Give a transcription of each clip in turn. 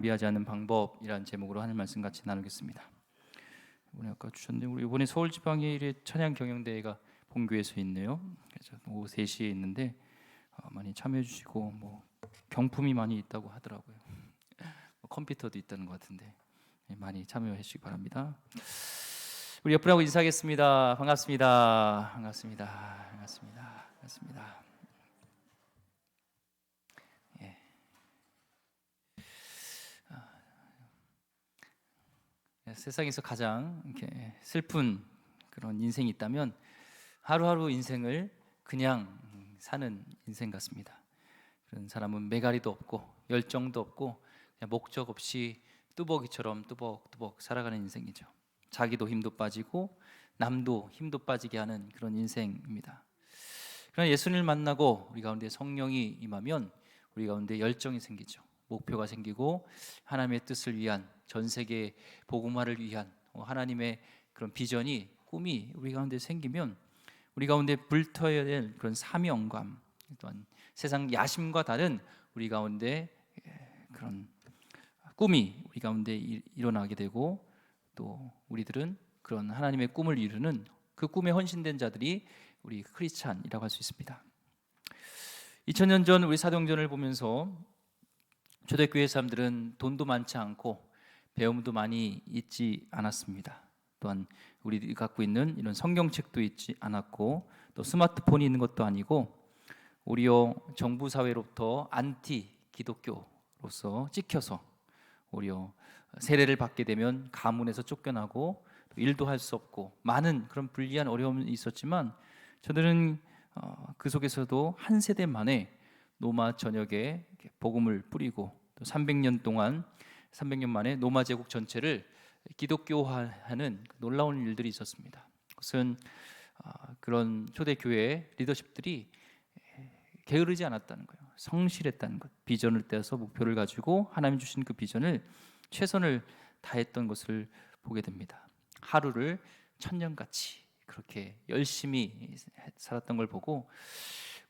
미하지 않는 방법이라는 제목으로 하는 말씀 같이 나누겠습니다. 이번에 아까 주셨는데 우리 이번에 서울지방의회 찬양 경영대회가 본교에서 있네요. 그래서 오후 3시에 있는데 많이 참여해 주시고 경품이 많이 있다고 하더라고요. 컴퓨터도 있다는 것 같은데 많이 참여해 주시기 바랍니다. 우리 옆분하고 인사하겠습니다. 반갑습니다. 반갑습니다. 반갑습니다. 반갑습니다. 세상에서 가장 이렇게 슬픈 그런 인생이 있다면 하루하루 인생을 그냥 사는 인생 같습니다. 그런 사람은 매가리도 없고 열정도 없고 그냥 목적 없이 뚜벅이처럼 뚜벅뚜벅 살아가는 인생이죠. 자기도 힘도 빠지고 남도 힘도 빠지게 하는 그런 인생입니다. 그러나 예수님을 만나고 우리 가운데 성령이 임하면 우리 가운데 열정이 생기죠. 목표가 생기고 하나님의 뜻을 위한, 전 세계 복음화를 위한 하나님의 그런 비전이, 꿈이 우리 가운데 생기면 우리 가운데 불터야 될 그런 사명감, 또한 세상 야심과 다른 우리 가운데 그런 꿈이 우리 가운데 일어나게 되고, 또 우리들은 그런 하나님의 꿈을 이루는 그 꿈에 헌신된 자들이 우리 크리스찬이라고 할 수 있습니다. 2000년 전 우리 사도행전을 보면서 초대교회 사람들은 돈도 많지 않고 배움도 많이 있지 않았습니다. 또한 우리들이 갖고 있는 이런 성경책도 있지 않았고, 또 스마트폰이 있는 것도 아니고, 오히려 정부 사회로부터 안티 기독교로서 찍혀서 오히려 세례를 받게 되면 가문에서 쫓겨나고 일도 할 수 없고 많은 그런 불리한 어려움이 있었지만, 저들은 그 속에서도 한 세대 만에 노마 전역에 복음을 뿌리고 또 300년 만에 노마 제국 전체를 기독교화하는 놀라운 일들이 있었습니다. 그것은 그런 초대교회 리더십들이 게으르지 않았다는 거예요. 성실했다는 것, 비전을 떼서 목표를 가지고 하나님 주신 그 비전을 최선을 다했던 것을 보게 됩니다. 하루를 천년같이 그렇게 열심히 살았던 걸 보고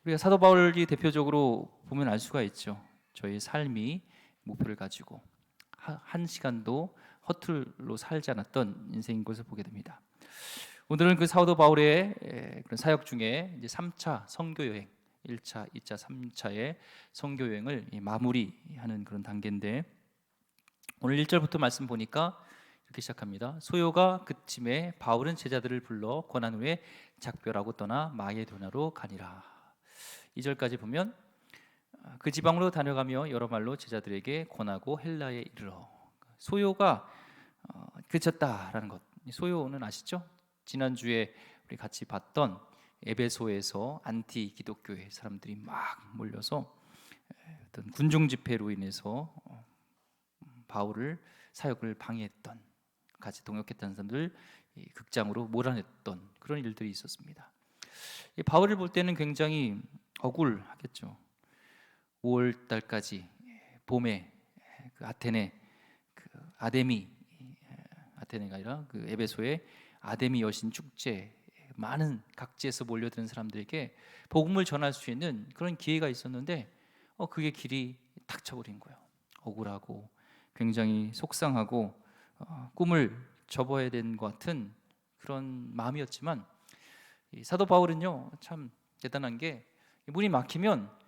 우리가 사도 바울이 대표적으로 보면 알 수가 있죠. 저희 삶이 목표를 가지고 한 시간도 허투루로 살지 않았던 인생인 것을 보게 됩니다. 오늘은 그 사도 바울의 그런 사역 중에 이제 3차 선교 여행, 1차, 2차, 3차의 선교 여행을 마무리하는 그런 단계인데, 오늘 1절부터 말씀 보니까 이렇게 시작합니다. 소요가 그침에 바울은 제자들을 불러 권한 후에 작별하고 떠나 마게도냐로 가니라. 2절까지 보면 그 지방으로 다녀가며 여러 말로 제자들에게 권하고 헬라에 이르러. 소요가 그쳤다라는 것. 소요는 아시죠? 지난주에 우리 같이 봤던 에베소에서 안티 기독교회 사람들이 막 몰려서 어떤 군중 집회로 인해서 바울을 사역을 방해했던, 같이 동역했던 사람들 극장으로 몰아냈던 그런 일들이 있었습니다. 바울을 볼 때는 굉장히 억울하겠죠. 5월 달까지 봄에 그 아테네, 그 아테네가 아니라 그 에베소의 아데미 여신 축제, 많은 각지에서 몰려드는 사람들에게 복음을 전할 수 있는 그런 기회가 있었는데 그게 길이 닥쳐버린 거예요. 억울하고 굉장히 속상하고 꿈을 접어야 된 것 같은 그런 마음이었지만, 이 사도 바울은요 참 대단한 게 문이 막히면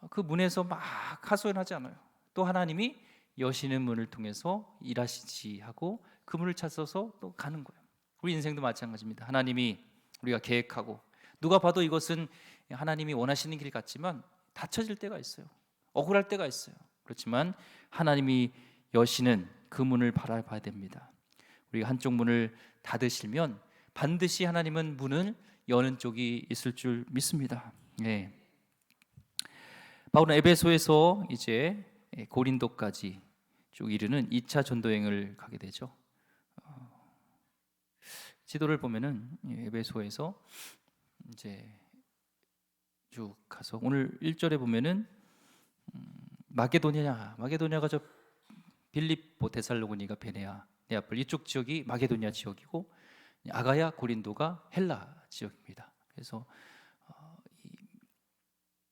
그 문에서 막 하소연하지 않아요. 또 하나님이 여시는 문을 통해서 일하시지 하고 그 문을 찾아서 또 가는 거예요. 우리 인생도 마찬가지입니다. 하나님이 우리가 계획하고 누가 봐도 이것은 하나님이 원하시는 길 같지만 닫혀질 때가 있어요. 억울할 때가 있어요. 그렇지만 하나님이 여시는 그 문을 바라봐야 됩니다. 우리가 한쪽 문을 닫으시면 반드시 하나님은 문을 여는 쪽이 있을 줄 믿습니다. 네. 바울은 에베소에서 이제 고린도까지 쭉 이르는 2차 전도여행을 가게 되죠. 지도를 보면은 에베소에서 이제 쭉 가서 오늘 1절에 보면은 마게도냐가 저 빌립보, 데살로니가, 베네아, 네아폴 이쪽 지역이 마게도냐 지역이고, 아가야, 고린도가 헬라 지역입니다. 그래서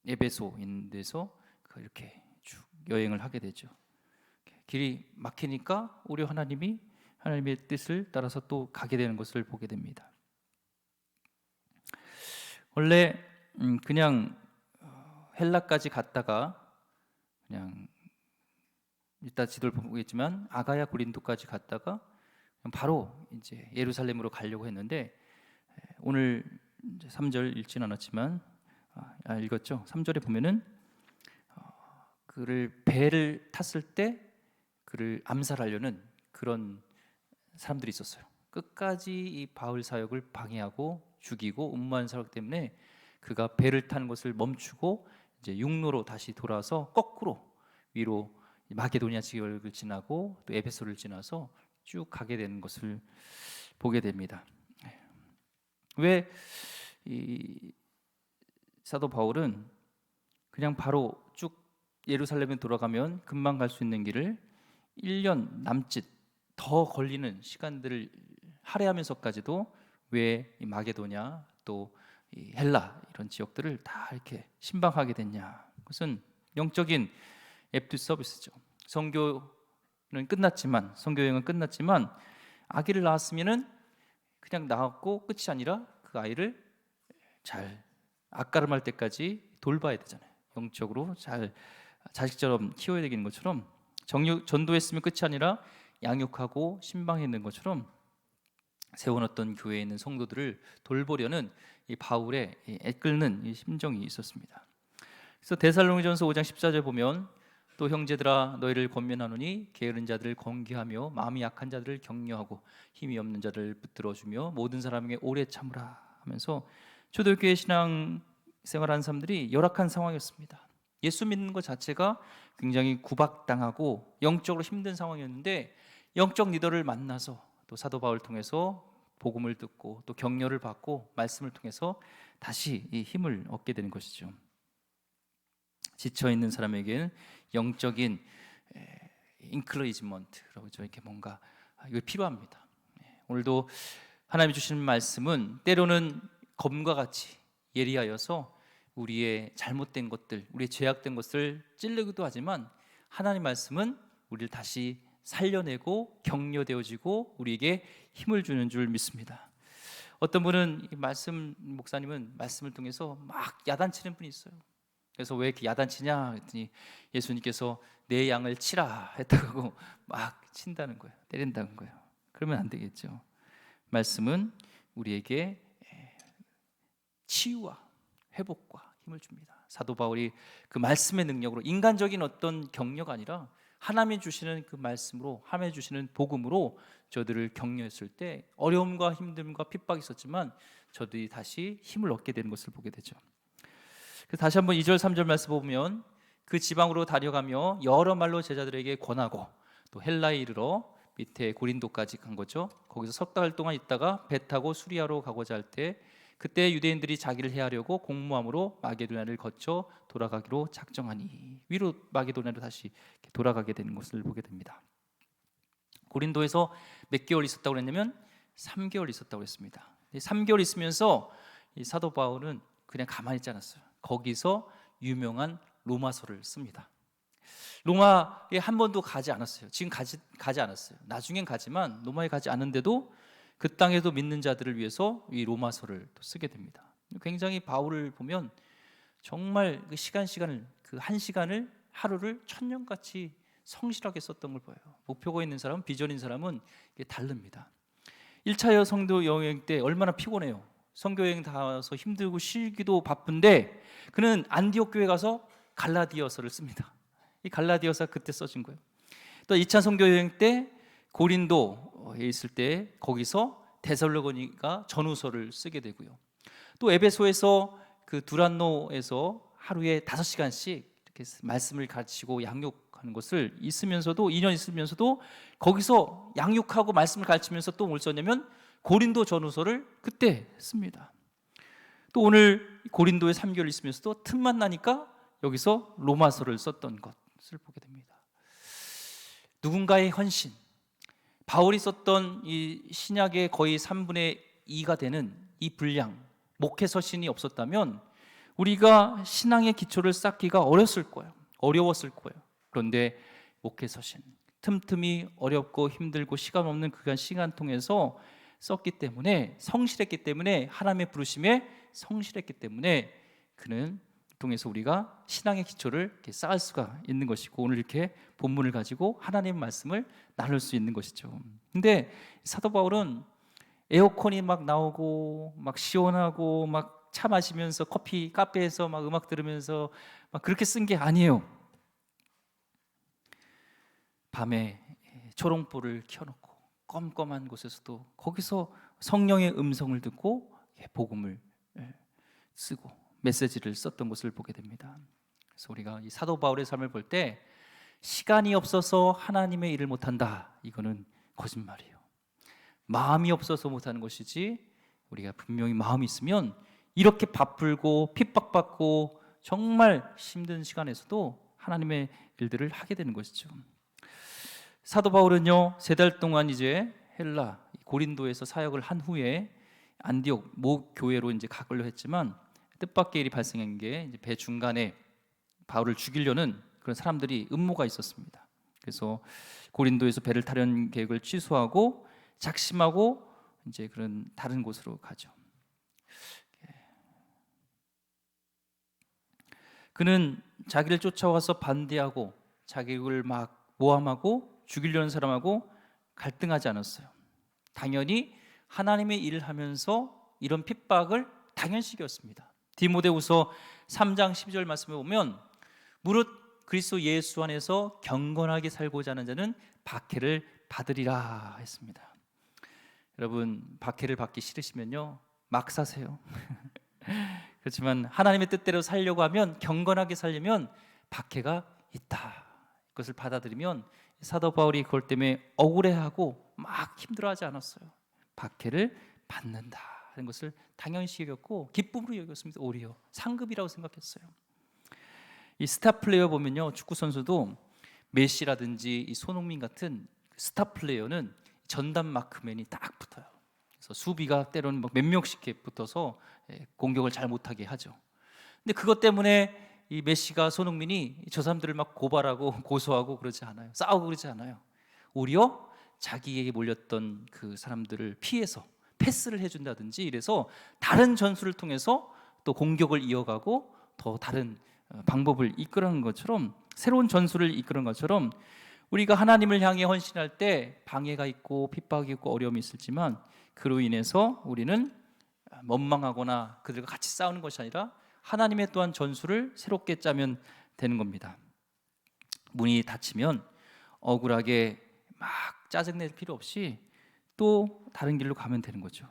에베소인 데서 이렇게 쭉 여행을 하게 되죠. 길이 막히니까 오히려 하나님의 뜻을 따라서 또 가게 되는 것을 보게 됩니다. 원래 그냥 헬라까지 갔다가 그냥 이따 지도를 보겠지만 아가야 고린도까지 갔다가 바로 이제 예루살렘으로 가려고 했는데, 오늘 3절 읽진 않았지만 읽었죠. 3절에 보면은 그를 배를 탔을 때 그를 암살하려는 그런 사람들이 있었어요. 끝까지 이 바울 사역을 방해하고 죽이고 음모한 사역 때문에 그가 배를 타는 것을 멈추고 이제 육로로 다시 돌아서 거꾸로 위로 마게도니아 지역을 지나고 또 에베소를 지나서 쭉 가게 되는 것을 보게 됩니다. 왜 이 사도 바울은 그냥 바로 쭉 예루살렘에 돌아가면 금방 갈 수 있는 길을 1년 남짓 더 걸리는 시간들을 할애하면서까지도 왜 이 마게도냐 또 이 헬라 이런 지역들을 다 이렇게 신방하게 됐냐? 그것은 영적인 앱투 서비스죠. 선교 여행은 끝났지만 아기를 낳았으면은 그냥 낳았고 끝이 아니라 그 아이를 잘 앞가름할 때까지 돌봐야 되잖아요. 영적으로 잘 자식처럼 키워야 되는 것처럼 전도했으면 끝이 아니라 양육하고 신방했는 것처럼 세워놨던 교회에 있는 성도들을 돌보려는 이 바울의 애끓는 이 심정이 있었습니다. 그래서 데살로니전서 5장 14절 보면 또 형제들아 너희를 권면하노니 게으른 자들을 권계하며 마음이 약한 자들을 격려하고 힘이 없는 자들을 붙들어주며 모든 사람에게 오래 참으라 하면서 초대교회 신앙 생활하는 사람들이 열악한 상황이었습니다. 예수 믿는 것 자체가 굉장히 구박당하고 영적으로 힘든 상황이었는데 영적 리더를 만나서 또 사도 바울을 통해서 복음을 듣고 또 격려를 받고 말씀을 통해서 다시 이 힘을 얻게 되는 것이죠. 지쳐있는 사람에게는 영적인 인크레이지먼트라고 이렇게 뭔가 이거 필요합니다. 오늘도 하나님이 주시는 말씀은 때로는 검과 같이 예리하여서 우리의 잘못된 것들, 우리의 죄악된 것을 찔르기도 하지만 하나님 말씀은 우리를 다시 살려내고 격려되어지고 우리에게 힘을 주는 줄 믿습니다. 어떤 분은 목사님은 말씀을 통해서 막 야단치는 분이 있어요. 그래서 왜 이렇게 야단치냐 했더니 예수님께서 내 양을 치라 했다고 막 친다는 거예요. 때린다는 거예요. 그러면 안 되겠죠. 말씀은 우리에게 치유와 회복과 힘을 줍니다. 사도 바울이 그 말씀의 능력으로 인간적인 어떤 격려가 아니라 하나님이 주시는 그 말씀으로 하나님이 주시는 복음으로 저들을 격려했을 때 어려움과 힘듦과 핍박이 있었지만 저들이 다시 힘을 얻게 되는 것을 보게 되죠. 다시 한번 2절 3절 말씀 보면 그 지방으로 다녀가며 여러 말로 제자들에게 권하고 또 헬라에 이르러 밑에 고린도까지 간 거죠. 거기서 석 달 동안 있다가 배 타고 수리아로 가고자 할 때 그때 유대인들이 자기를 해하려고 공모함으로 마게도냐를 거쳐 돌아가기로 작정하니 위로 마게도냐로 다시 돌아가게 되는 것을 보게 됩니다. 고린도에서 몇 개월 있었다고 했냐면 3개월 있었다고 했습니다. 3개월 있으면서 이 사도 바울은 그냥 가만히 있지 않았어요. 거기서 유명한 로마서를 씁니다. 로마에 한 번도 가지 않았어요. 지금 가지 않았어요. 나중엔 가지만 로마에 가지 않은데도 그 땅에도 믿는 자들을 위해서 이 로마서를 또 쓰게 됩니다. 굉장히 바울을 보면 정말 그 시간을 그 한 시간을 하루를 천년같이 성실하게 썼던 걸 보여요. 목표가 있는 사람은 비전인 사람은 이게 다릅니다. 1차 성도 여행 때 얼마나 피곤해요. 선교 여행 다와서 힘들고 쉬기도 바쁜데 그는 안디옥 교회 가서 갈라디아서를 씁니다. 이 갈라디아서가 그때 써진 거예요. 또 2차 선교 여행 때 고린도에 있을 때 거기서 데살로니가 전후서를 쓰게 되고요. 또 에베소에서 그 두란노에서 하루에 5시간씩 이렇게 말씀을 가르치고 양육하는 것을 있으면서도 2년 있으면서도 거기서 양육하고 말씀을 가르치면서 또 뭘 썼냐면 고린도 전후서를 그때 씁니다. 또 오늘 고린도에 3개월 있으면서도 틈만 나니까 여기서 로마서를 썼던 것을 보게 됩니다. 누군가의 헌신, 바울이 썼던 이 신약의 거의 3분의 2가 되는 이 분량, 목회 서신이 없었다면 우리가 신앙의 기초를 쌓기가 어려웠을 거예요. 그런데 목회 서신, 틈틈이 어렵고 힘들고 시간 없는 그 시간 통해서 썼기 때문에, 성실했기 때문에, 하나님의 부르심에 성실했기 때문에 그는 통해서 우리가 신앙의 기초를 이렇게 쌓을 수가 있는 것이고, 오늘 이렇게 본문을 가지고 하나님의 말씀을 나눌 수 있는 것이죠. 근데 사도 바울은 에어컨이 막 나오고 막 시원하고 막 차 마시면서 커피 카페에서 막 음악 들으면서 막 그렇게 쓴 게 아니에요. 밤에 초롱불을 켜놓고 껌껌한 곳에서도 거기서 성령의 음성을 듣고 복음을 쓰고 메시지를 썼던 것을 보게 됩니다. 그래서 우리가 이 사도 바울의 삶을 볼 때 시간이 없어서 하나님의 일을 못한다, 이거는 거짓말이에요. 마음이 없어서 못하는 것이지, 우리가 분명히 마음이 있으면 이렇게 바쁘고 핍박받고 정말 힘든 시간에서도 하나님의 일들을 하게 되는 것이죠. 사도 바울은요, 3달 동안 이제 헬라 고린도에서 사역을 한 후에 안디옥 모 교회로 이제 가려고 했지만 뜻밖의 일이 발생한 게, 이제 배 중간에 바울을 죽이려는 그런 사람들이 음모가 있었습니다. 그래서 고린도에서 배를 타려는 계획을 취소하고 작심하고 이제 그런 다른 곳으로 가죠. 그는 자기를 쫓아와서 반대하고 자기를 막 모함하고 죽이려는 사람하고 갈등하지 않았어요. 당연히 하나님의 일을 하면서 이런 핍박을 당연시 여겼습니다. 디모데후서 3장 12절 말씀에 보면 무릇 그리스도 예수 안에서 경건하게 살고자 하는 자는 박해를 받으리라 했습니다. 여러분, 박해를 받기 싫으시면요, 막 사세요. 그렇지만 하나님의 뜻대로 살려고 하면, 경건하게 살려면 박해가 있다, 그것을 받아들이면 사도 바울이 그것 때문에 억울해하고 막 힘들어하지 않았어요. 박해를 받는다 하는 것을 당연시 여겼고 기쁨으로 여겼습니다. 오히려 상급이라고 생각했어요. 이 스타 플레이어 보면요, 축구 선수도 메시라든지 이 손흥민 같은 스타 플레이어는 전담 마크맨이 딱 붙어요. 그래서 수비가 때로는 몇 명씩 붙어서 공격을 잘 못하게 하죠. 근데 그것 때문에 이 메시가, 손흥민이 저 사람들을 막 고발하고 고소하고 그러지 않아요. 싸우고 그러지 않아요. 오히려 자기에게 몰렸던 그 사람들을 피해서 패스를 해준다든지 이래서 다른 전술을 통해서 또 공격을 이어가고 더 다른 방법을 이끌어가는 것처럼, 새로운 전술을 이끌어가는 것처럼, 우리가 하나님을 향해 헌신할 때 방해가 있고 핍박이 있고 어려움이 있을지만 그로 인해서 우리는 원망하거나 그들과 같이 싸우는 것이 아니라 하나님의 또한 전술을 새롭게 짜면 되는 겁니다. 문이 닫히면 억울하게 막 짜증낼 필요 없이 또 다른 길로 가면 되는 거죠.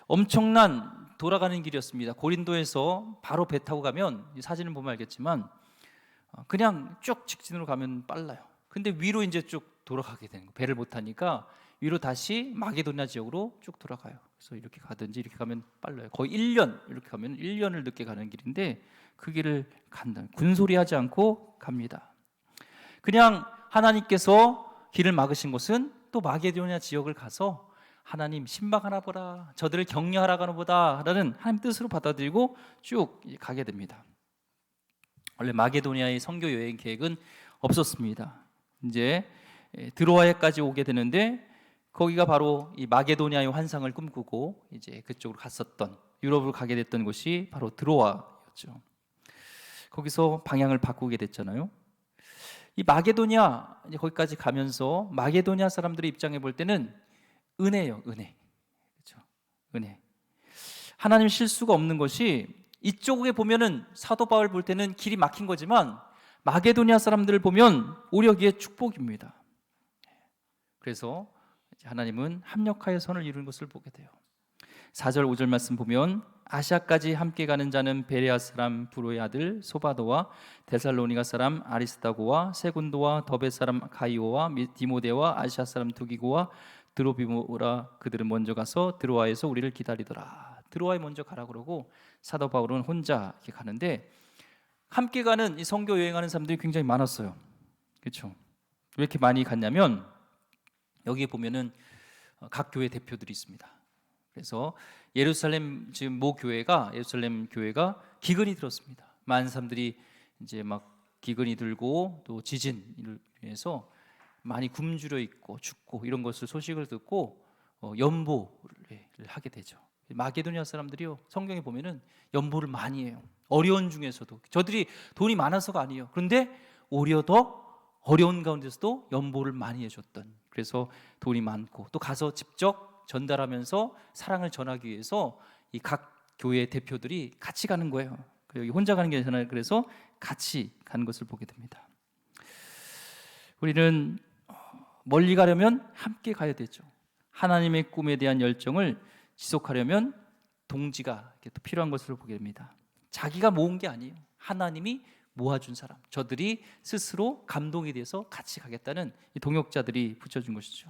엄청난 돌아가는 길이었습니다. 고린도에서 바로 배 타고 가면, 이 사진을 보면 알겠지만 그냥 쭉 직진으로 가면 빨라요. 근데 위로 이제 쭉 돌아가게 되는 거예요. 배를 못 타니까 위로 다시 마게도냐 지역으로 쭉 돌아가요. 그래서 이렇게 가든지 이렇게 가면 빨라요. 거의 1년, 이렇게 가면 1년을 늦게 가는 길인데 그 길을 간다. 군소리 하지 않고 갑니다. 그냥 하나님께서 길을 막으신 곳은 또 마게도냐 지역을 가서 하나님 신방하나 보라, 저들을 격려하라 가는 보다 라는 하나님 뜻으로 받아들이고 쭉 가게 됩니다. 원래 마게도냐의 선교 여행 계획은 없었습니다. 이제 드로아에까지 오게 되는데 거기가 바로 이 마게도냐의 환상을 꿈꾸고 이제 그쪽으로 갔었던, 유럽으로 가게 됐던 곳이 바로 드로아였죠. 거기서 방향을 바꾸게 됐잖아요. 이 마게도냐, 이제 거기까지 가면서 마게도냐 사람들의 입장에 볼 때는 은혜예요, 은혜. 그렇죠? 은혜. 하나님 실수가 없는 것이, 이쪽에 보면은 사도 바울 볼 때는 길이 막힌 거지만 마게도냐 사람들을 보면 오히려 그게 축복입니다. 그래서 하나님은 합력하여 선을 이루는 것을 보게 돼요. 4절 5절 말씀 보면 아시아까지 함께 가는 자는 베레아 사람 브로의 아들 소바도와 데살로니가 사람 아리스다고와 세군도와 더베 사람 가이오와 디모데와 아시아 사람 두기고와 드로비모라, 그들은 먼저 가서 드로아에서 우리를 기다리더라. 드로아에 먼저 가라 그러고 사도 바울은 혼자 이렇게 가는데, 함께 가는 이 선교 여행하는 사람들이 굉장히 많았어요. 그렇죠? 왜 이렇게 많이 갔냐면 여기에 보면은 각 교회 대표들이 있습니다. 그래서 예루살렘, 지금 모 교회가, 예루살렘 교회가 기근이 들었습니다. 많은 사람들이 이제 막 기근이 들고 또 지진을 위해서 많이 굶주려 있고 죽고 이런 것을 소식을 듣고 연보를 하게 되죠. 마게도니아 사람들이요, 성경에 보면은 연보를 많이 해요. 어려운 중에서도. 저들이 돈이 많아서가 아니에요. 그런데 오히려 더 어려운 가운데서도 연보를 많이 해줬던, 그래서 돈이 많고 또 가서 직접 전달하면서 사랑을 전하기 위해서 이 각 교회 대표들이 같이 가는 거예요. 여기 혼자 가는 게 아니라 그래서 같이 가는 것을 보게 됩니다. 우리는 멀리 가려면 함께 가야 되죠. 하나님의 꿈에 대한 열정을 지속하려면 동지가 또 필요한 것을 보게 됩니다. 자기가 모은 게 아니에요. 하나님이 모아준 사람, 저들이 스스로 감동이 돼서 같이 가겠다는 이 동역자들이 붙여준 것이죠.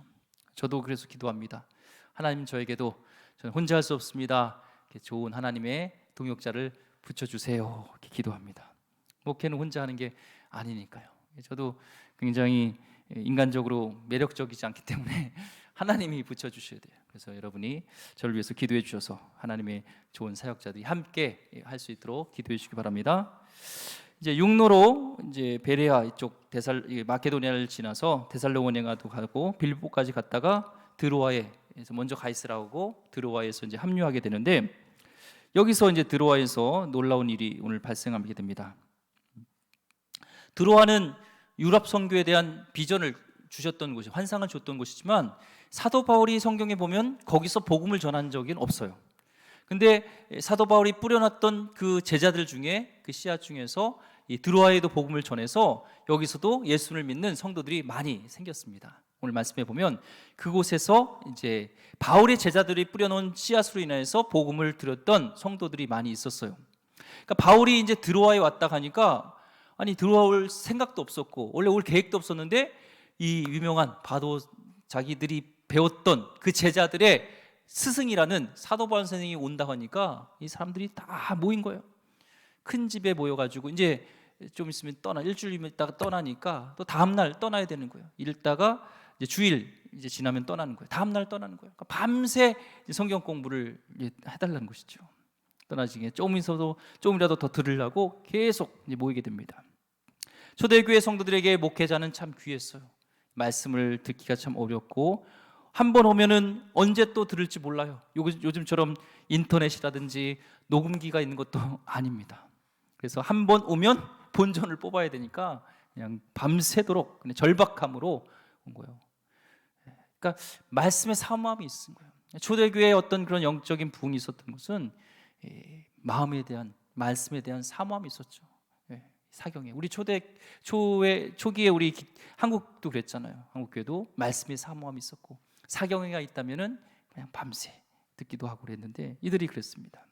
저도 그래서 기도합니다. 하나님, 저에게도, 저는 혼자 할 수 없습니다, 좋은 하나님의 동역자를 붙여주세요, 이렇게 기도합니다. 목회는 혼자 하는 게 아니니까요. 저도 굉장히 인간적으로 매력적이지 않기 때문에 하나님이 붙여주셔야 돼요. 그래서 여러분이 저를 위해서 기도해 주셔서 하나님의 좋은 사역자들이 함께 할 수 있도록 기도해 주시기 바랍니다. 이제 육로로 이제 베레아 이쪽 마케도니아를 지나서 데살로니가도 가고 빌립보까지 갔다가 드로아에서 먼저 가 있으라고 드로아에서 이제 합류하게 되는데, 여기서 이제 드로아에서 놀라운 일이 오늘 발생하게 됩니다. 드로아는 유럽 선교에 대한 비전을 주셨던 곳이, 환상을 줬던 곳이지만 사도 바울이 성경에 보면 거기서 복음을 전한 적은 없어요. 근데 사도 바울이 뿌려놨던 그 제자들 중에, 그 씨앗 중에서 이 드로아에도 복음을 전해서 여기서도 예수를 믿는 성도들이 많이 생겼습니다. 오늘 말씀해 보면 그곳에서 이제 바울의 제자들이 뿌려놓은 씨앗으로 인해서 복음을 들었던 성도들이 많이 있었어요. 그러니까 바울이 이제 드로아에 왔다 가니까, 아니 들어올 생각도 없었고 원래 올 계획도 없었는데 이 유명한 바도, 자기들이 배웠던 그 제자들의 스승이라는 사도 바울 선생님이 온다고 하니까 이 사람들이 다 모인 거예요. 큰 집에 모여가지고 이제 좀 있으면 일주일 있다가 떠나니까 또 다음 날 떠나야 되는 거예요. 이랬다가 이제 주일 이제 지나면 떠나는 거예요. 다음 날 떠나는 거예요. 그러니까 밤새 성경 공부를 해달라는 것이죠. 떠나지게 조금이라도 더 들으려고 계속 이제 모이게 됩니다. 초대교회 성도들에게 목회자는 참 귀했어요. 말씀을 듣기가 참 어렵고 한 번 오면은 언제 또 들을지 몰라요. 요즘처럼 인터넷이라든지 녹음기가 있는 것도 아닙니다. 그래서 한 번 오면 본전을 뽑아야 되니까 그냥 밤새도록 그냥 절박함으로 온 거예요. 그러니까 말씀에 사모함이 있은 거예요. 초대교회에 어떤 그런 영적인 부흥이 있었던 것은 마음에 대한, 말씀에 대한 사모함이 있었죠. 사경에 우리 초기에 우리 한국도 그랬잖아요. 한국교회도 말씀에 사모함이 있었고 사경회가 있다면은 그냥 밤새 듣기도 하고 그랬는데 이들이 그랬습니다.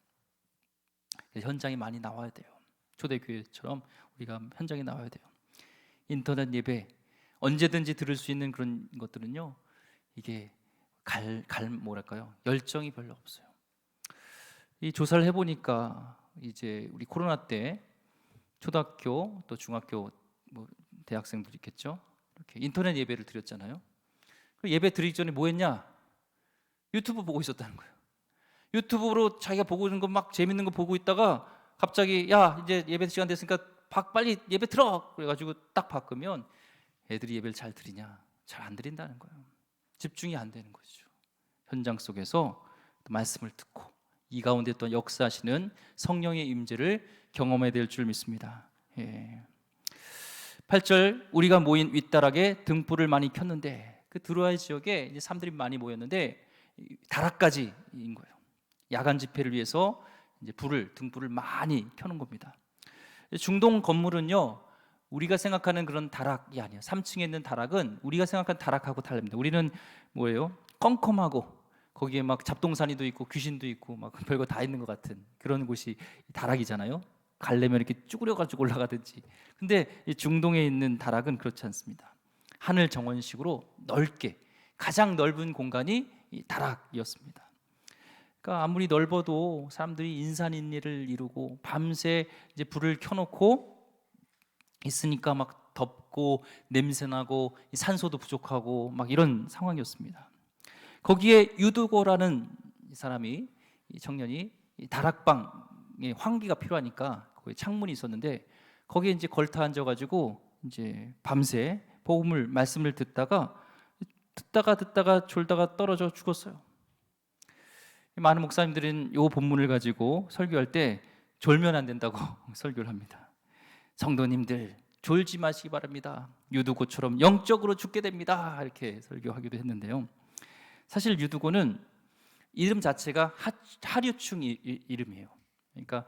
현장에 많이 나와야 돼요. 초대교회처럼 우리가 현장에 나와야 돼요. 인터넷 예배 언제든지 들을 수 있는 그런 것들은요, 이게 뭐랄까요, 열정이 별로 없어요. 이 조사를 해보니까 이제 우리 코로나 때 초등학교 또 중학교 뭐 대학생들 있겠죠. 이렇게 인터넷 예배를 드렸잖아요. 예배 드리기 전에 뭐 했냐? 유튜브 보고 있었다는 거예요. 유튜브로 자기가 보고 있는 거 막 재밌는 거 보고 있다가 갑자기 야 이제 예배 시간 됐으니까 빨리 예배 들어 그래가지고 딱 바꾸면 애들이 예배를 잘 드리냐? 잘 안 드린다는 거예요. 집중이 안 되는 거죠. 현장 속에서 말씀을 듣고 이 가운데 또 역사하시는 성령의 임재를 경험해야 될 줄 믿습니다. 8절 우리가 모인 윗다락에 등불을 많이 켰는데, 그 드로아 지역에 이제 사람들이 많이 모였는데 다락까지인 거예요. 야간 집회를 위해서 이제 등불을 많이 켜놓은 겁니다. 중동 건물은요, 우리가 생각하는 그런 다락이 아니에요. 3층에 있는 다락은 우리가 생각하는 다락하고 다릅니다. 우리는 뭐예요? 껌껌하고 거기에 막 잡동사니도 있고 귀신도 있고 막 별거 다 있는 것 같은 그런 곳이 다락이잖아요. 가려면 이렇게 쭈그려가지고 올라가든지. 근데 이 중동에 있는 다락은 그렇지 않습니다. 하늘 정원식으로 넓게, 가장 넓은 공간이 이 다락이었습니다. 그러니까 아무리 넓어도 사람들이 인산인해를 이루고 밤새 이제 불을 켜놓고 있으니까 막 덥고 냄새나고 산소도 부족하고 막 이런 상황이었습니다. 거기에 유두고라는 사람이, 이 청년이 다락방에 환기가 필요하니까 거기 창문이 있었는데 거기에 이제 걸터 앉아가지고 이제 밤새 복음을 말씀을 듣다가 졸다가 떨어져 죽었어요. 많은 목사님들은 이 본문을 가지고 설교할 때 졸면 안 된다고 설교를 합니다. 성도님들 졸지 마시기 바랍니다. 유두고처럼 영적으로 죽게 됩니다. 이렇게 설교하기도 했는데요. 사실 유두고는 이름 자체가 하류충 이름이에요. 그러니까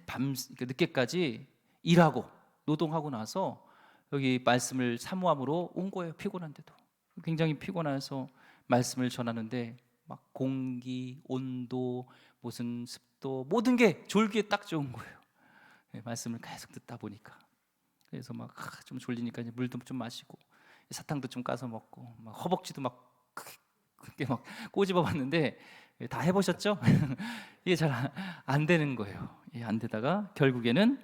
밤 늦게까지 일하고 노동하고 나서 여기 말씀을 사모함으로 온 거예요. 피곤한데도 굉장히 피곤해서 말씀을 전하는데 막 공기, 온도, 무슨 습도 모든 게 졸기에 딱 좋은 거예요. 말씀을 계속 듣다 보니까 그래서 막 좀 졸리니까 이제 물도 좀 마시고 사탕도 좀 까서 먹고 막 허벅지도 막 크게 막 꼬집어 봤는데 다 해보셨죠? 이게 잘 안 되는 거예요. 안 되다가 결국에는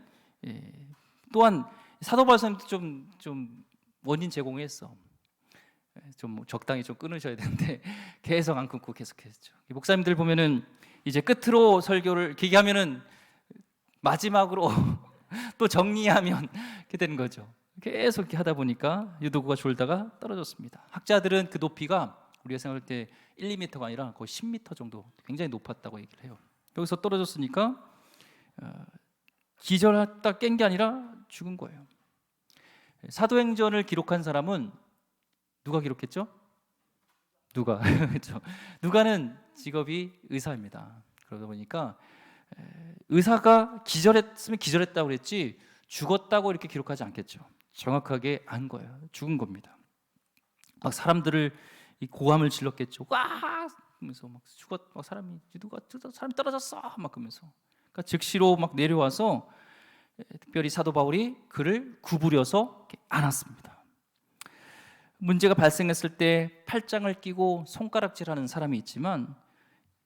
또한 사도 바울도 좀 원인 제공했어. 좀 적당히 좀 끊으셔야 되는데 계속 안 끊고 계속했죠. 목사님들 보면은 이제 끝으로 설교를 길게 하면은 마지막으로 또 정리하면 이렇게 되는 거죠. 계속 이렇게 하다 보니까 유두고가 졸다가 떨어졌습니다. 학자들은 그 높이가 우리가 생각할 때 1, 2m가 아니라 거의 10m 정도 굉장히 높았다고 얘기를 해요. 여기서 떨어졌으니까 기절했다 깬 게 아니라 죽은 거예요. 사도행전을 기록한 사람은 누가 기록했죠? 누가. 그렇죠. 누가는 직업이 의사입니다. 그러다 보니까 의사가 기절했으면 기절했다고 그랬지 죽었다고 이렇게 기록하지 않겠죠. 정확하게 안 거예요. 죽은 겁니다. 막 사람들을 이 고함을 질렀겠죠. 와! 그러면서 막 막 사람이 떨어졌어 막 그러면서 그러니까 즉시로 막 내려와서 특별히 사도 바울이 그를 구부려서 안았습니다. 문제가 발생했을 때 팔짱을 끼고 손가락질하는 사람이 있지만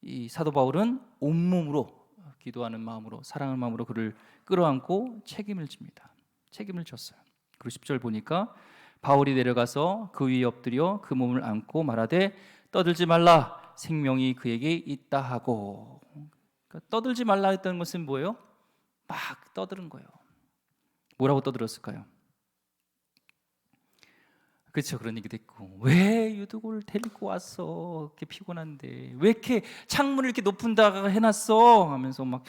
이 사도 바울은 온몸으로 기도하는 마음으로 사랑하는 마음으로 그를 끌어안고 책임을 집니다. 책임을 졌어요. 그리고 10절 보니까 바울이 내려가서 그 위에 엎드려 그 몸을 안고 말하되 떠들지 말라 생명이 그에게 있다 하고. 그러니까 떠들지 말라 했던 것은 뭐예요? 막 떠드는 거예요. 뭐라고 떠들었을까요? 그렇죠. 그런 얘기도 있고 왜 유두고를 데리고 왔어? 이렇게 피곤한데 왜 이렇게 창문을 이렇게 높은다가 해놨어? 하면서 막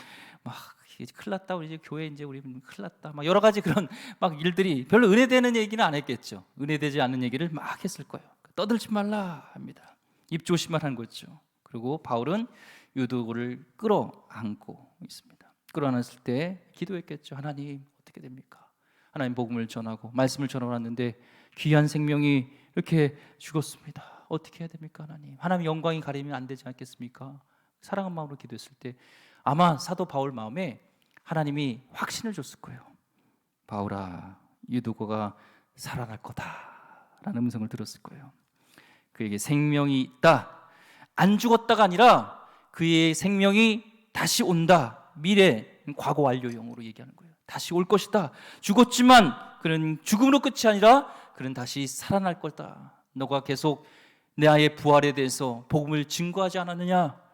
이제 큰일 났다. 우리 이제 교회 이제 우리 큰일 났다. 막 여러 가지 그런 막 일들이 별로 은혜되는 얘기는 안 했겠죠. 은혜되지 않는 얘기를 막 했을 거예요. 떠들지 말라 합니다. 입 조심만 한 거죠. 그리고 바울은 유두고를 끌어안고 있습니다. 끌어안았을 때 기도했겠죠. 하나님 어떻게 됩니까? 하나님 복음을 전하고 말씀을 전해왔는데 귀한 생명이 이렇게 죽었습니다. 어떻게 해야 됩니까? 하나님 영광이 가리면 안 되지 않겠습니까? 사랑한 마음으로 기도했을 때 아마 사도 바울 마음에 하나님이 확신을 줬을 거예요. 바울아, 유두고가 살아날 거다라는 음성을 들었을 거예요. 그에게 생명이 있다. 안 죽었다가 아니라 그의 생명이 다시 온다. 미래, 과거 완료형으로 얘기하는 거예요. 다시 올 것이다. 죽었지만 그는 죽음으로 끝이 아니라 그는 다시 살아날 거다. 너가 계속 나의 부활에 대해서 복음을 증거하지 않았느냐?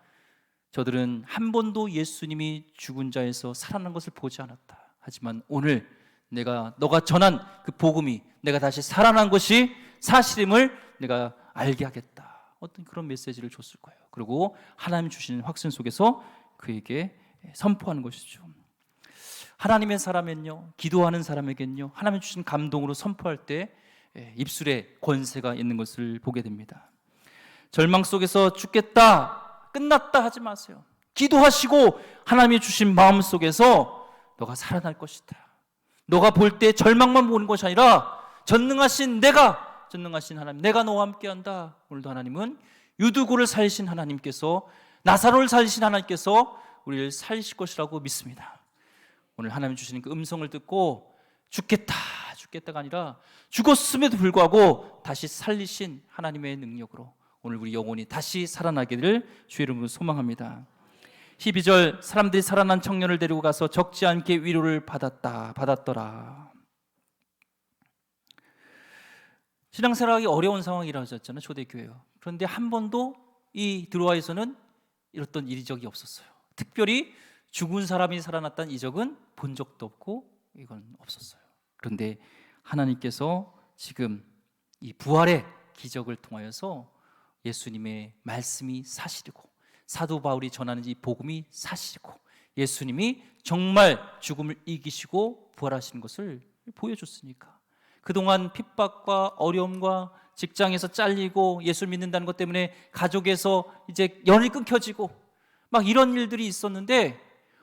저들은 한 번도 예수님이 죽은 자에서 살아난 것을 보지 않았다. 하지만 오늘 너가 전한 그 복음이 내가 다시 살아난 것이 사실임을 내가 알게 하겠다. 어떤 그런 메시지를 줬을 거예요. 그리고 하나님 주시는 확신 속에서 그에게 선포하는 것이죠. 하나님의 사람은요, 기도하는 사람에겐요, 하나님 주신 감동으로 선포할 때 입술에 권세가 있는 것을 보게 됩니다. 절망 속에서 죽겠다, 끝났다 하지 마세요. 기도하시고 하나님이 주신 마음 속에서 너가 살아날 것이다. 너가 볼 때 절망만 보는 것이 아니라 전능하신 하나님, 내가 너와 함께한다. 오늘도 하나님은 유두고를 살리신 하나님께서, 나사로를 살리신 하나님께서 우리를 살리실 것이라고 믿습니다. 오늘 하나님 주시는 그 음성을 듣고 죽겠다가 아니라 죽었음에도 불구하고 다시 살리신 하나님의 능력으로 오늘 우리 영혼이 다시 살아나기를 주의 이름으로 소망합니다. 12절 사람들이 살아난 청년을 데리고 가서 적지 않게 위로를 받았더라. 신앙생활하기 어려운 상황이라고 하셨잖아요. 초대교회요. 그런데 한 번도 이 드로아에서는 이랬던 이적이 없었어요. 특별히 죽은 사람이 살아났다는 이적은 본 적도 없고 이건 없었어요. 그런데 하나님께서 지금 이 부활의 기적을 통하여서 예수님의 말씀이 사실이고 사도 바울이 전하는 이 복음이 사실이고 예수님이 정말 죽음을 이기시고 부활하신 것을 보여줬으니까 그동안 핍박과 어려움과 직장에서 잘리고 예수 믿는다는 것 때문에 가족에서 이제 연이 끊겨지고 막 이런 일들이 있었는데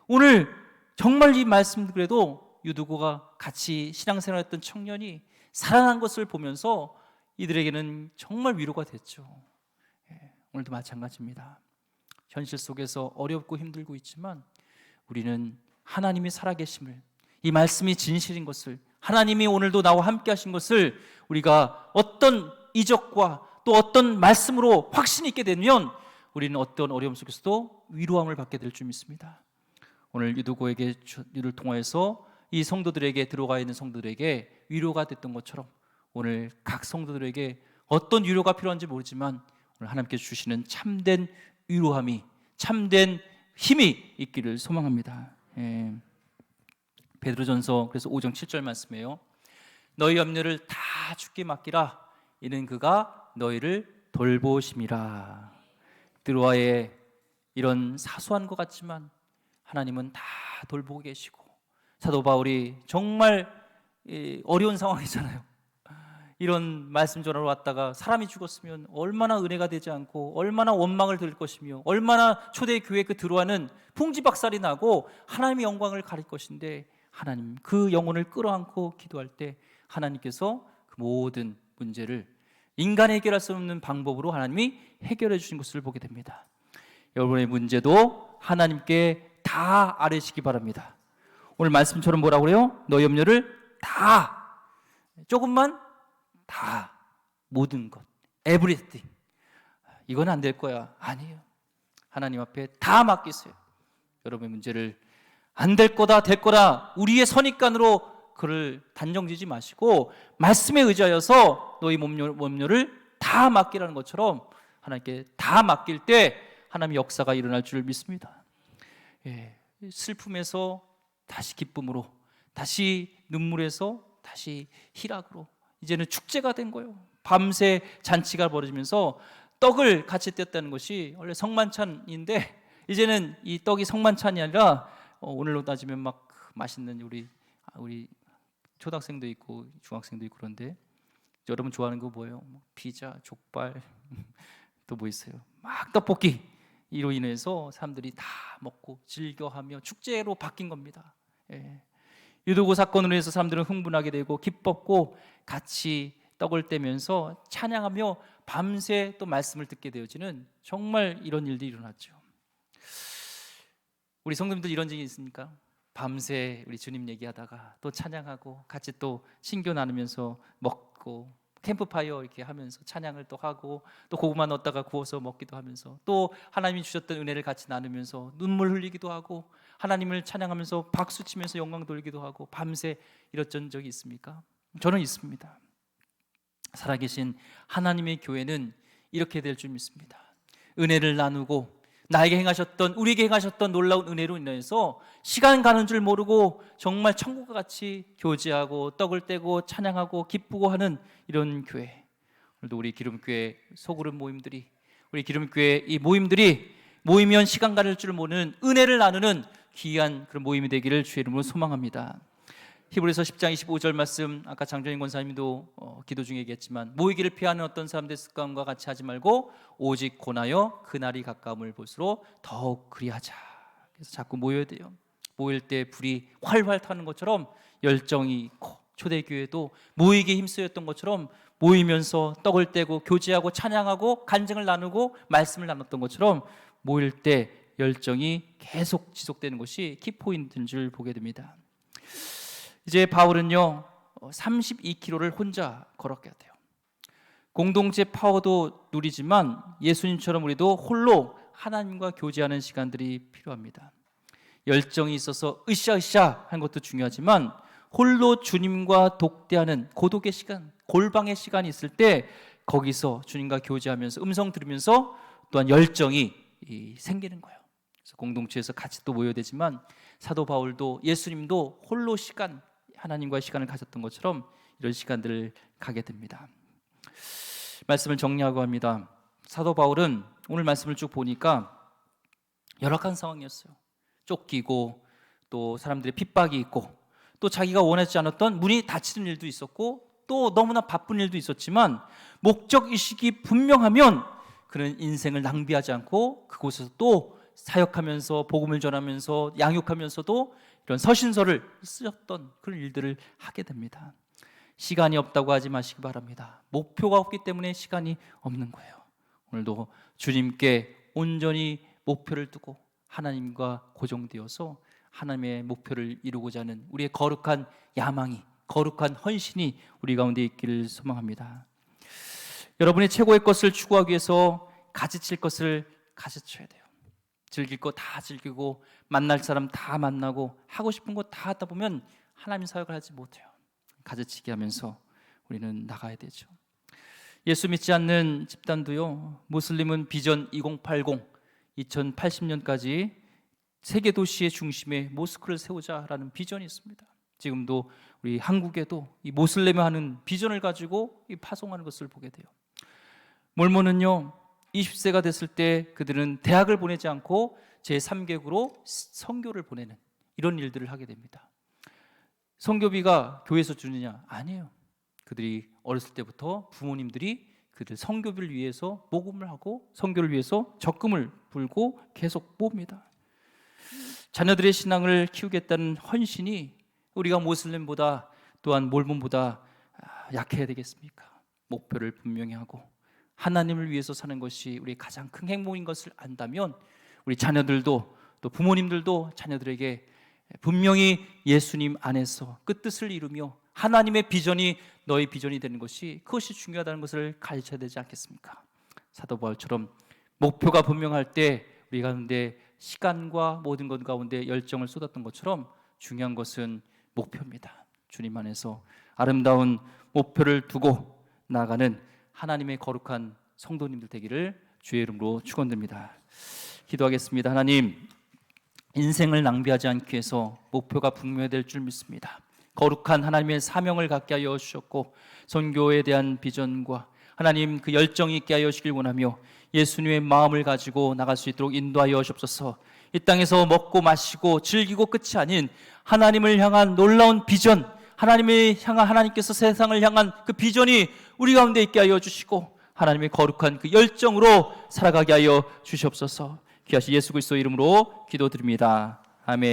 오늘 정말 이 말씀 그래도 유두고가 같이 신앙생활했던 청년이 살아난 것을 보면서 이들에게는 정말 위로가 됐죠. 오늘도 마찬가지입니다. 현실 속에서 어렵고 힘들고 있지만 우리는 하나님이 살아계심을, 이 말씀이 진실인 것을, 하나님이 오늘도 나와 함께 하신 것을 우리가 어떤 이적과 또 어떤 말씀으로 확신이 있게 되면 우리는 어떤 어려움 속에서도 위로함을 받게 될 줄 믿습니다. 오늘 유두고에게를 통해서 이 성도들에게 들어가 있는 성도들에게 위로가 됐던 것처럼 오늘 각 성도들에게 어떤 위로가 필요한지 모르지만 오늘 하나님께서 주시는 참된 위로함이, 참된 힘이 있기를 소망합니다. 베드로전서 그래서 5장 7절 말씀이에요. 너희 염려를 다 주께 맡기라. 이는 그가 너희를 돌보심이라. 드로아의 이런 사소한 것 같지만 하나님은 다 돌보고 계시고 사도 바울이 정말 어려운 상황이잖아요. 이런 말씀 전하러 왔다가 사람이 죽었으면 얼마나 은혜가 되지 않고 얼마나 원망을 들을 것이며 얼마나 초대교회 그 드로아는 풍지박살이 나고 하나님의 영광을 가릴 것인데 하나님 그 영혼을 끌어안고 기도할 때 하나님께서 그 모든 문제를 인간이 해결할 수 없는 방법으로 하나님이 해결해 주신 것을 보게 됩니다. 여러분의 문제도 하나님께 다 아뢰시기 바랍니다. 오늘 말씀처럼 뭐라고 그래요? 너희 염려를 다, 조금만, 다, 모든 것, everything. 이건 안 될 거야. 아니에요. 하나님 앞에 다 맡기세요. 여러분의 문제를 안 될 거다, 될 거다 우리의 선입관으로 그를 단정지지 마시고 말씀에 의지하여서 너희 염려를 다 맡기라는 것처럼 하나님께 다 맡길 때 하나님의 역사가 일어날 줄 믿습니다. 슬픔에서 다시 기쁨으로, 다시 눈물에서 다시 희락으로, 이제는 축제가 된 거예요. 밤새 잔치가 벌어지면서 떡을 같이 뗐다는 것이 원래 성만찬인데 이제는 이 떡이 성만찬이 아니라 오늘로 따지면 막 맛있는 우리 초등학생도 있고 중학생도 있고 그런데 여러분 좋아하는 거 뭐예요? 피자, 족발 또 뭐 있어요? 막 떡볶이 이로 인해서 사람들이 다 먹고 즐겨하며 축제로 바뀐 겁니다. 유두고 사건으로 해서 사람들은 흥분하게 되고 기뻤고 같이 떡을 떼면서 찬양하며 밤새 또 말씀을 듣게 되어지는 정말 이런 일들이 일어났죠. 우리 성도님들 이런 적이 있습니까? 밤새 우리 주님 얘기하다가 또 찬양하고 같이 또 신교 나누면서 먹고 캠프파이어 이렇게 하면서 찬양을 또 하고 또 고구마 넣었다가 구워서 먹기도 하면서 또 하나님이 주셨던 은혜를 같이 나누면서 눈물 흘리기도 하고 하나님을 찬양하면서 박수 치면서 영광 돌리기도 하고 밤새 이랬던 적이 있습니까? 저는 있습니다. 살아계신 하나님의 교회는 이렇게 될 줄 믿습니다. 은혜를 나누고 나에게 행하셨던, 우리에게 행하셨던 놀라운 은혜로 인해서 시간 가는 줄 모르고 정말 천국과 같이 교제하고 떡을 떼고 찬양하고 기쁘고 하는 이런 교회. 오늘도 우리 기름교회 소그룹 모임들이, 우리 기름교회 이 모임들이 모이면 시간 가는 줄 모르는 은혜를 나누는 귀한 그런 모임이 되기를 주의 이름으로 소망합니다. 히브리서 10장 25절 말씀, 아까 장정인 권사님도 기도 중에 얘기했지만 모이기를 피하는 어떤 사람들의 습관과 같이 하지 말고 오직 권하여 그날이 가까움을 볼수록 더욱 그리하자. 그래서 자꾸 모여야 돼요. 모일 때 불이 활활 타는 것처럼 열정이 있고 초대교회도 모이기에 힘쓰였던 것처럼 모이면서 떡을 떼고 교제하고 찬양하고 간증을 나누고 말씀을 나눴던 것처럼 모일 때 열정이 계속 지속되는 것이 키포인트인 줄 보게 됩니다. 이제 바울은요 32km를 혼자 걸었게 돼요. 공동체 파워도 누리지만 예수님처럼 우리도 홀로 하나님과 교제하는 시간들이 필요합니다. 열정이 있어서 으쌰으쌰 하는 것도 중요하지만 홀로 주님과 독대하는 고독의 시간, 골방의 시간이 있을 때 거기서 주님과 교제하면서 음성 들으면서 또한 열정이 생기는 거예요. 그래서 공동체에서 같이 또 모여야 되지만 사도 바울도 예수님도 홀로 시간, 하나님과의 시간을 가졌던 것처럼 이런 시간들을 가게 됩니다. 말씀을 정리하고 합니다. 사도 바울은 오늘 말씀을 쭉 보니까 열악한 상황이었어요. 쫓기고 또 사람들의 핍박이 있고 또 자기가 원하지 않았던 문이 닫히는 일도 있었고 또 너무나 바쁜 일도 있었지만 목적의식이 분명하면 그런 인생을 낭비하지 않고 그곳에서 또 사역하면서 복음을 전하면서 양육하면서도 이런 서신서를 쓰셨던 그런 일들을 하게 됩니다. 시간이 없다고 하지 마시기 바랍니다. 목표가 없기 때문에 시간이 없는 거예요. 오늘도 주님께 온전히 목표를 두고 하나님과 고정되어서 하나님의 목표를 이루고자 하는 우리의 거룩한 야망이, 거룩한 헌신이 우리 가운데 있기를 소망합니다. 여러분이 최고의 것을 추구하기 위해서 가지칠 것을 가지쳐야 돼요. 즐길 거 다 즐기고 만날 사람 다 만나고 하고 싶은 거 다 하다 보면 하나님 사역을 하지 못해요. 가지치기 하면서 우리는 나가야 되죠. 예수 믿지 않는 집단도요, 무슬림은 비전 2080, 2080년까지 세계 도시의 중심에 모스크를 세우자라는 비전이 있습니다. 지금도 우리 한국에도 이 모슬렘이 하는 비전을 가지고 파송하는 것을 보게 돼요. 몰몬은요 20세가 됐을 때 그들은 대학을 보내지 않고 제3개국으로 선교를 보내는 이런 일들을 하게 됩니다. 선교비가 교회에서 주느냐? 아니에요. 그들이 어렸을 때부터 부모님들이 그들 선교비를 위해서 모금을 하고 선교를 위해서 적금을 불고 계속 모읍니다. 자녀들의 신앙을 키우겠다는 헌신이 우리가 모슬렘보다 또한 몰몬보다 약해야 되겠습니까? 목표를 분명히 하고 하나님을 위해서 사는 것이 우리의 가장 큰 행복인 것을 안다면 우리 자녀들도 또 부모님들도 자녀들에게 분명히 예수님 안에서 그 뜻을 이루며 하나님의 비전이 너의 비전이 되는 것이 그것이 중요하다는 것을 가르쳐야 되지 않겠습니까? 사도 바울처럼 목표가 분명할 때 우리 가운데 시간과 모든 것 가운데 열정을 쏟았던 것처럼 중요한 것은 목표입니다. 주님 안에서 아름다운 목표를 두고 나아가는 하나님의 거룩한 성도님들 되기를 주의 이름으로 축원드립니다. 기도하겠습니다. 하나님, 인생을 낭비하지 않기 위해서 목표가 분명해야 될 줄 믿습니다. 거룩한 하나님의 사명을 갖게 하여 주셨고 선교에 대한 비전과 하나님 그 열정이 있게 하여 주시길 원하며 예수님의 마음을 가지고 나갈 수 있도록 인도하여 주옵소서. 이 땅에서 먹고 마시고 즐기고 끝이 아닌 하나님을 향한 놀라운 비전, 하나님을 향한 하나님께서 세상을 향한 그 비전이 우리 가운데 있게 하여 주시고 하나님의 거룩한 그 열정으로 살아가게 하여 주시옵소서. 귀하신 예수 그리스도 이름으로 기도드립니다. 아멘.